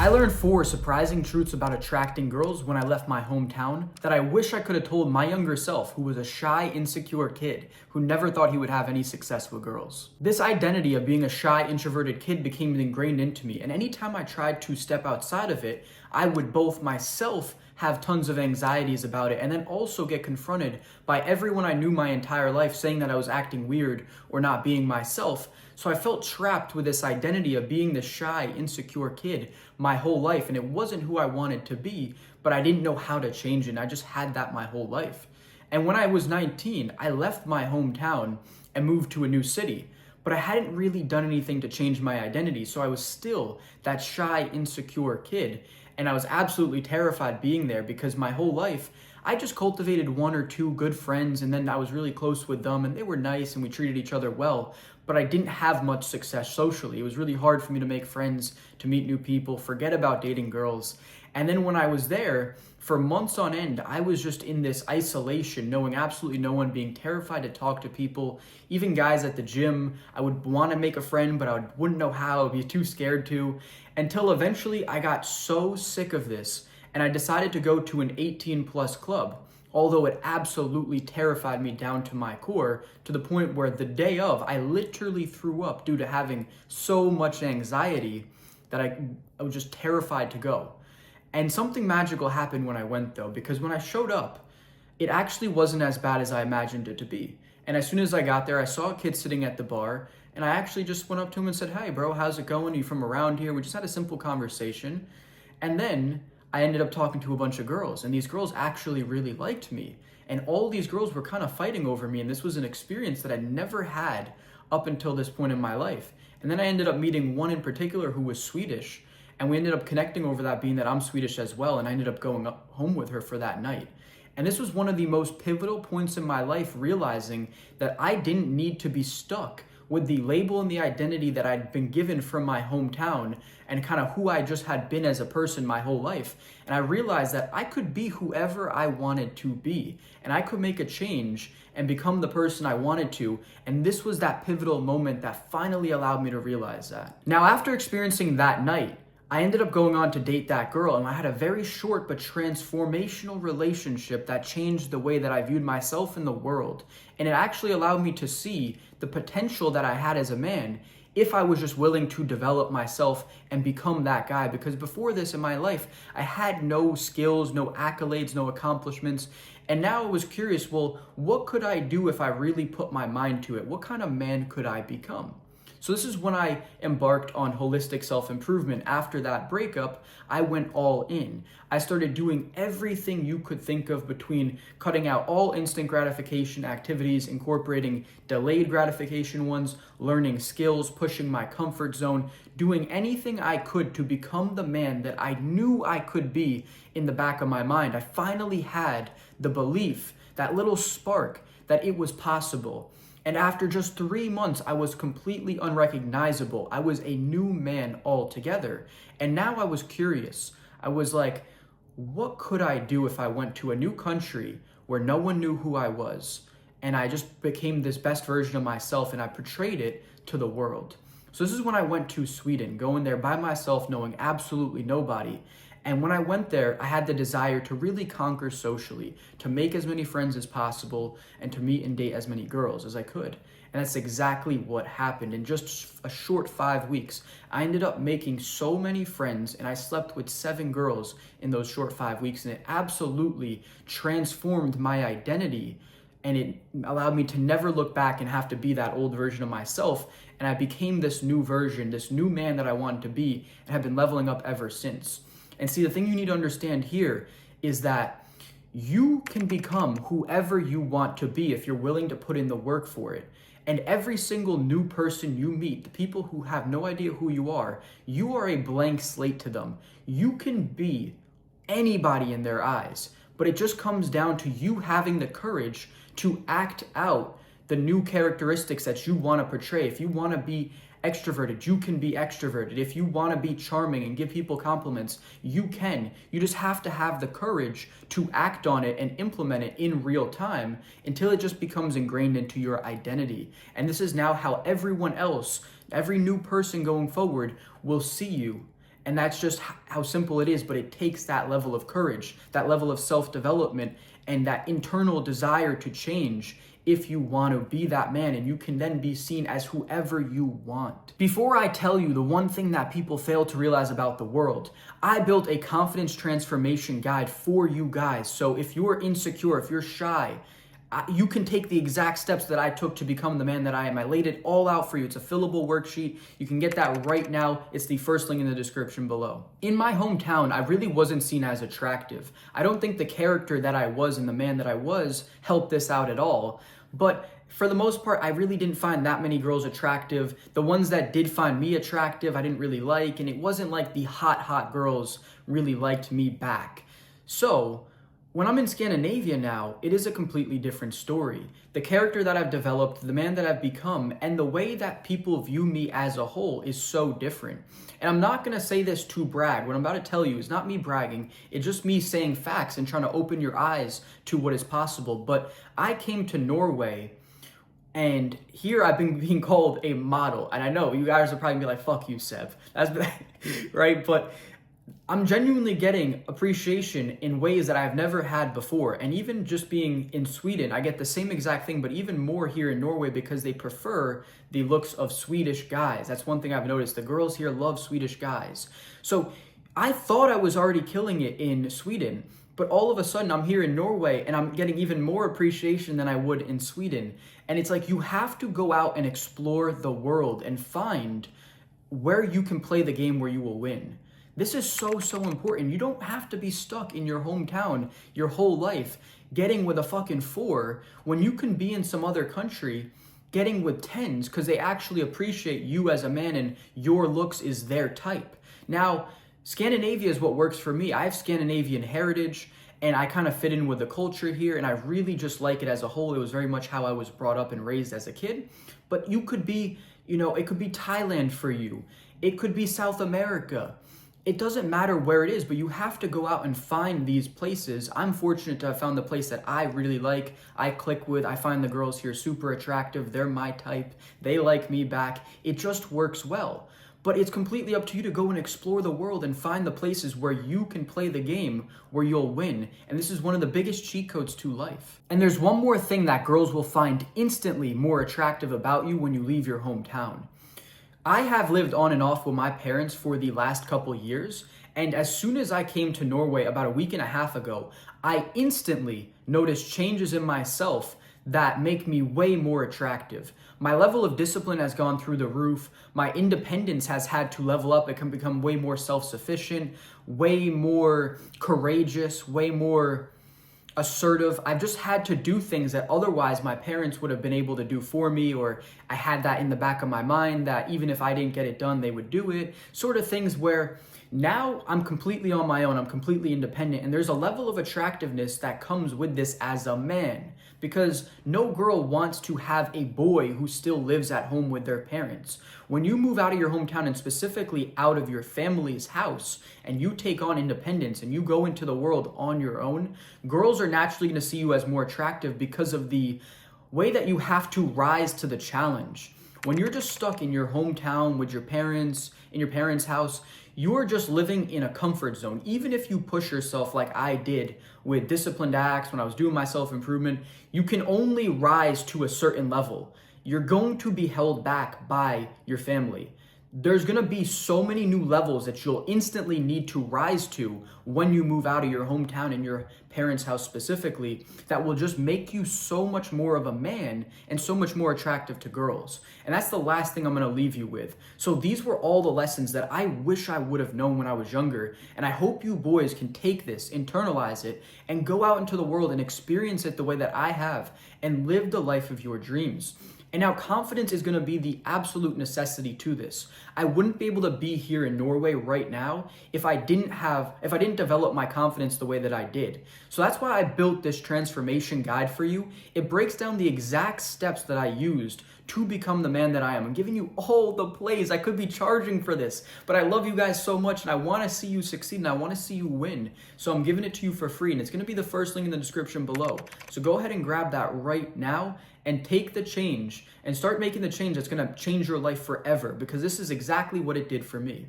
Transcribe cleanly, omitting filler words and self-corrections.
I learned 4 surprising truths about attracting girls when I left my hometown that I wish I could have told my younger self, who was a shy, insecure kid who never thought he would have any success with girls. This identity of being a shy, introverted kid became ingrained into me, and anytime I tried to step outside of it, I would both myself have tons of anxieties about it and then also get confronted by everyone I knew my entire life saying that I was acting weird or not being myself. So I felt trapped with this identity of being the shy, insecure kid my whole life, and it wasn't who I wanted to be, but I didn't know how to change it, and I just had that my whole life. And when I was 19, I left my hometown and moved to a new city, but I hadn't really done anything to change my identity, so I was still that shy, insecure kid, and I was absolutely terrified being there because my whole life, I just cultivated 1 or 2 good friends, and then I was really close with them, and they were nice, and we treated each other well, but I didn't have much success socially. It was really hard for me to make friends, to meet new people, forget about dating girls. And then when I was there, for months on end, I was just in this isolation, knowing absolutely no one, being terrified to talk to people, even guys at the gym. I would want to make a friend, but wouldn't know how, I would be too scared to, until eventually I got so sick of this, and I decided to go to an 18 plus club, although it absolutely terrified me down to my core, to the point where the day of, I literally threw up due to having so much anxiety that I was just terrified to go. And something magical happened when I went though, because when I showed up, it actually wasn't as bad as I imagined it to be. And as soon as I got there, I saw a kid sitting at the bar, and I actually just went up to him and said, "Hey bro, how's it going? Are you from around here?" We just had a simple conversation. And then I ended up talking to a bunch of girls, and these girls actually really liked me. And all these girls were kind of fighting over me, and this was an experience that I never had up until this point in my life. And then I ended up meeting one in particular who was Swedish, and we ended up connecting over that, being that I'm Swedish as well, and I ended up going up home with her for that night. And this was one of the most pivotal points in my life, realizing that I didn't need to be stuck with the label and the identity that I'd been given from my hometown and kind of who I just had been as a person my whole life. And I realized that I could be whoever I wanted to be, and I could make a change and become the person I wanted to. And this was that pivotal moment that finally allowed me to realize that. Now, after experiencing that night, I ended up going on to date that girl, and I had a very short but transformational relationship that changed the way that I viewed myself in the world. And it actually allowed me to see the potential that I had as a man if I was just willing to develop myself and become that guy. Because before this in my life, I had no skills, no accolades, no accomplishments. And now I was curious, well, what could I do if I really put my mind to it? What kind of man could I become? So this is when I embarked on holistic self-improvement. After that breakup, I went all in. I started doing everything you could think of, between cutting out all instant gratification activities, incorporating delayed gratification ones, learning skills, pushing my comfort zone, doing anything I could to become the man that I knew I could be in the back of my mind. I finally had the belief, that little spark, that it was possible. And after just 3 months, I was completely unrecognizable. I was a new man altogether. And now I was curious. I was like, what could I do if I went to a new country where no one knew who I was? And I just became this best version of myself, and I portrayed it to the world. So this is when I went to Sweden, going there by myself, knowing absolutely nobody. And when I went there, I had the desire to really conquer socially, to make as many friends as possible, and to meet and date as many girls as I could. And that's exactly what happened. In just a short 5 weeks, I ended up making so many friends, and I slept with 7 girls in those short 5 weeks, and it absolutely transformed my identity. And it allowed me to never look back and have to be that old version of myself. And I became this new version, this new man that I wanted to be, and have been leveling up ever since. And see, the thing you need to understand here is that you can become whoever you want to be if you're willing to put in the work for it. And every single new person you meet, the people who have no idea who you are a blank slate to them. You can be anybody in their eyes, but it just comes down to you having the courage to act out the new characteristics that you want to portray. If you want to be extroverted, you can be extroverted. If you want to be charming and give people compliments, you can. You just have to have the courage to act on it and implement it in real time until it just becomes ingrained into your identity. And this is now how everyone else, every new person going forward, will see you And that's just how simple it is, but it takes that level of courage, that level of self-development, and that internal desire to change if you want to be that man, and you can then be seen as whoever you want. Before I tell you the one thing that people fail to realize about the world, I built a confidence transformation guide for you guys. So if you're insecure, if you're shy, you can take the exact steps that I took to become the man that I am. I laid it all out for you. It's a fillable worksheet. You can get that right now. It's the first link in the description below. In my hometown, I really wasn't seen as attractive. I don't think the character that I was and the man that I was helped this out at all. But for the most part, I really didn't find that many girls attractive. The ones that did find me attractive, I didn't really like. And it wasn't like the hot girls really liked me back. So when I'm in Scandinavia now, it is a completely different story. The character that I've developed, the man that I've become, and the way that people view me as a whole is so different. And I'm not gonna say this to brag. What I'm about to tell you is not me bragging. It's just me saying facts and trying to open your eyes to what is possible. But I came to Norway, and here I've been being called a model. And I know you guys are probably gonna be like, fuck you, Seb. That's right? But I'm genuinely getting appreciation in ways that I've never had before. And even just being in Sweden, I get the same exact thing, but even more here in Norway because they prefer the looks of Swedish guys. That's one thing I've noticed. The girls here love Swedish guys. So I thought I was already killing it in Sweden, but all of a sudden I'm here in Norway and I'm getting even more appreciation than I would in Sweden. And it's like you have to go out and explore the world and find where you can play the game where you will win. This is so important. You don't have to be stuck in your hometown your whole life getting with a fucking 4 when you can be in some other country getting with 10s because they actually appreciate you as a man and your looks is their type. Now, Scandinavia is what works for me. I have Scandinavian heritage and I kind of fit in with the culture here and I really just like it as a whole. It was very much how I was brought up and raised as a kid. But you could be, it could be Thailand for you. It could be South America. It doesn't matter where it is, but you have to go out and find these places. I'm fortunate to have found the place that I really like, I click with, I find the girls here super attractive, they're my type, they like me back. It just works well. But it's completely up to you to go and explore the world and find the places where you can play the game where you'll win. And this is one of the biggest cheat codes to life. And there's one more thing that girls will find instantly more attractive about you when you leave your hometown. I have lived on and off with my parents for the last couple years, and as soon as I came to Norway about a week and a half ago, I instantly noticed changes in myself that make me way more attractive. My level of discipline has gone through the roof. My independence has had to level up. It can become way more self-sufficient, way more courageous, way more assertive. I've just had to do things that otherwise my parents would have been able to do for me, or I had that in the back of my mind that even if I didn't get it done, they would do it. Sort of things where now I'm completely on my own, I'm completely independent, and there's a level of attractiveness that comes with this as a man, because no girl wants to have a boy who still lives at home with their parents. When you move out of your hometown and specifically out of your family's house and you take on independence and you go into the world on your own, girls are naturally going to see you as more attractive because of the way that you have to rise to the challenge. When you're just stuck in your hometown with your parents, in your parents' house, you're just living in a comfort zone. Even if you push yourself like I did with Disciplined Acts when I was doing my self-improvement, you can only rise to a certain level. You're going to be held back by your family. There's gonna be so many new levels that you'll instantly need to rise to when you move out of your hometown and your parents' house specifically, that will just make you so much more of a man and so much more attractive to girls. And that's the last thing I'm gonna leave you with. So these were all the lessons that I wish I would have known when I was younger. And I hope you boys can take this, internalize it, and go out into the world and experience it the way that I have and live the life of your dreams. And now confidence is going to be the absolute necessity to this. I wouldn't be able to be here in Norway right now if I didn't develop my confidence the way that I did. So that's why I built this transformation guide for you. It breaks down the exact steps that I used to become the man that I am. I'm giving you all the plays. I could be charging for this, but I love you guys so much and I want to see you succeed and I want to see you win. So I'm giving it to you for free and it's going to be the first link in the description below. So go ahead and grab that right now and take the change and start making the change that's going to change your life forever, because this is exactly what it did for me.